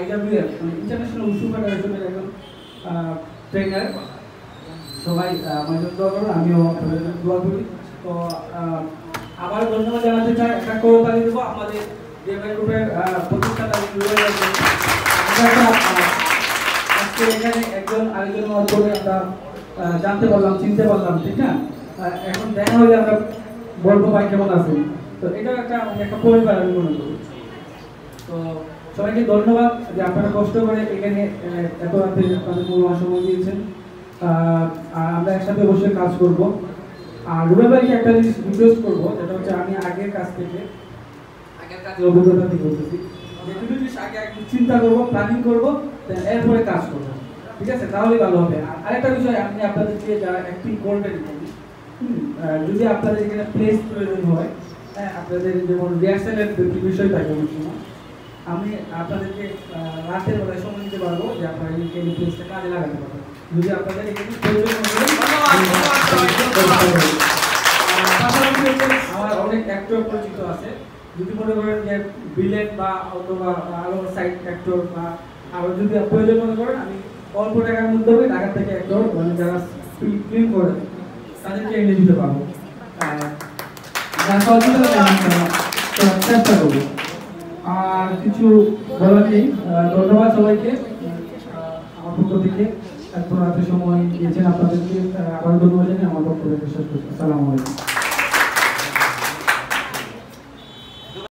IWF মানে international wushu ফেডারেশনের একজন ট্রেনার। সবাই আমার জন্য দোয়া করুন, আমিও আপনাদের জন্য দোয়া করি। তো আবার ধন্যবাদ জানাতে চাই, একটা করতালি দেবো আমাদের ডিএমআই গ্রুপের প্রতিষ্ঠাতা আজকে এখানে একজন আরেকজন করে আমরা জানতে পারলাম, চিনতে পারলাম, ঠিক না? এখন দেখা হলে আমরা বলবো ভাই কেমন আছেন। তো এটা একটা পরিবার আমি মনে করি। তো সবাইকে ধন্যবাদ যে আপনারা কষ্ট করে এখানে এত রাতে আপনাদের মূল্যবান সময় দিয়েছেন। আর আমরা একসাথে বসে কাজ করব। আর রুবেল ভাইকে একটা জিনিস রিকোয়েস্ট করবো, যেটা হচ্ছে আমি আগের কাজের অভিজ্ঞতা থেকে বলতেছি যে দুটো জিনিস আগে একটু চিন্তা করবো, প্ল্যানিং করবো, এরপরে কাজ করবো, ঠিক আছে? তাহলেই ভালো হবে। আর আরেকটা বিষয়, আপনি আপনাদেরকে যারা অ্যাক্টিং করবেন যদি আপনাদের এখানে প্লেস প্রয়োজন হয়, হ্যাঁ, আপনাদের যেমন রিহার্সালের বিষয় থাকে অনেক সময়, আমি আপনাদেরকে রাতের বেলায় সময় দিতে পারবো যে আপনারা এই প্লেসটা কাজে লাগাতে পারবেন যদি আপনাদের এখানে প্রয়োজন হয়। আমার অনেক অ্যাক্টর পরিচিত আছে, যদি মনে করেন যে ভিলেন বা অথবা আরো সাইড অ্যাক্টর বা আরো যদি প্রয়োজন মনে করেন, আমি অল্প টাকার মধ্যে ঢাকা থেকে অ্যাক্টর মানে যারা ফিল্ম করে তাদেরকে এনে দিতে পারবো। চেষ্টা করবো। আর কিছু বলার নেই। ধন্যবাদ সবাইকে আমার পক্ষ থেকে এত রাতে সময় দিয়েছেন। আপনাদেরকে আবার ধন্যবাদ জানিয়ে আমার পক্ষ থেকে শেষ করছি। আসসালামু আলাইকুম।